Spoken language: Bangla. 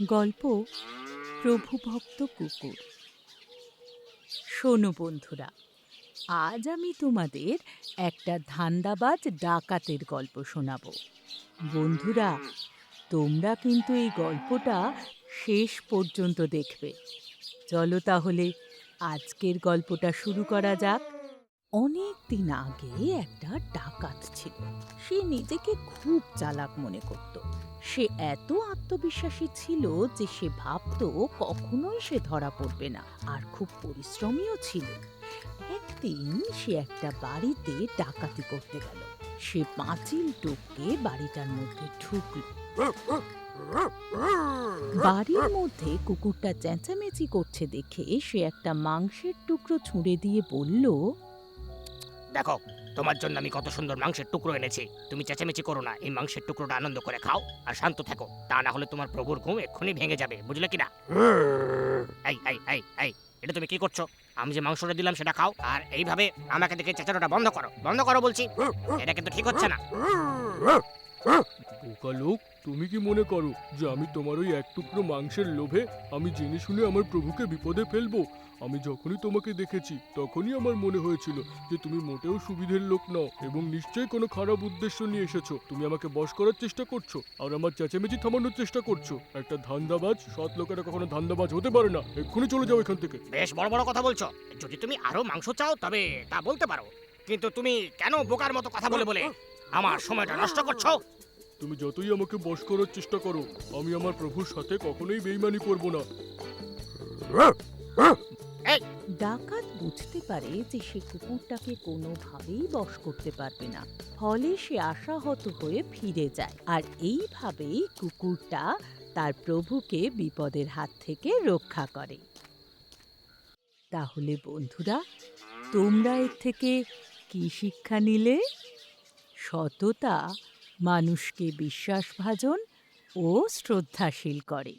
গল্প প্রভুভক্ত কুকুর। শোনো বন্ধুরা, আজ আমি তোমাদের একটা ধান্দাবাজ ডাকাতের গল্প শোনাবো। বন্ধুরা, তোমরা কিন্তু এই গল্পটা শেষ পর্যন্ত দেখবে। চলো তাহলে আজকের গল্পটা শুরু করা যাক। অনেক দিন আগে একটা ডাকাত ছিল। সে নিজেকে খুব চালাক মনে করত। সে এত আত্মবিশ্বাসী ছিল যে সে ভাবতো কখনোই সে ধরা পড়বে না, আর খুব পরিশ্রমীও ছিল। একদিন সে একটা বাড়িতে ডাকাতি করতে গেল। সে পাঁচিল টপকে বাড়িটার মধ্যে ঢুকল। বাড়ির মধ্যে কুকুরটা চেঁচামেচি করছে দেখে সে একটা মাংসের টুকরো ছুঁড়ে দিয়ে বলল, দেখো, তোমার জন্য আমি কত সুন্দর মাংসের টুকরো এনেছি। তুমি চেঁচামেচি করো না, এই মাংসের টুকরোটা আনন্দ করে খাও আর শান্ত থাকো। তা না হলে তোমার প্রভুর ঘুম এক্ষুনি ভেঙে যাবে, বুঝলে কিনা? এই এই এই এই এটা তুমি কি করছো? আমি যে মাংসটা দিলাম সেটা খাও, আর এইভাবে আমাকে দেখে চেঁচানোটা বন্ধ করো, বন্ধ করো বলছি। এটা কিন্তু ঠিক হচ্ছে না। বোকা লোক, তুমি কি মনে করো যে আমি তোমার ওই এক টুকরো মাংসের লোভে আমি জেনে শুনে আমার প্রভুকে বিপদে ফেলবো? আমি যখনই তোমাকে দেখেছি তখনই আমার মনে হয়েছিল যে তুমি মোটেও সুবিধের লোক নও এবং নিশ্চয়ই কোনো খারাপ উদ্দেশ্য নিয়ে এসেছো। তুমি আমাকে বশ করার চেষ্টা করছো আর আমার চেঁচামেচি থামানোর চেষ্টা করছো। একটা ধান্দাবাজ, সৎ লোকেরা কখনো ধান্দাবাজ হতে পারে না। এক্ষুনি চলে যাও এখান থেকে। বেশ বড় বড় কথা বলছো। যদি তুমি আরো মাংস চাও তবে তা বলতে পারো, কিন্তু তুমি কেন বোকার মতো কথা বলে বলে আমার সময়টা নষ্ট করছো? তুমি যতই আমাকে বশ করার চেষ্টা করো, আমি আমার প্রভুর সাথে কখনোই বেইমানি করব না। ডাকাত বুঝতে পারে যে সে কুকুরটাকে কোনোভাবেই বশ করতে পারবে না। ফলে সে আশাহত হয়ে ফিরে যায়, আর এইভাবেই কুকুরটা তার প্রভুকে বিপদের হাত থেকে রক্ষা করে। তাহলে বন্ধুরা, তোমরা এর থেকে কি শিক্ষা নিলে? সততা মানুষকে বিশ্বাসভাজন ও শ্রদ্ধাশীল করে।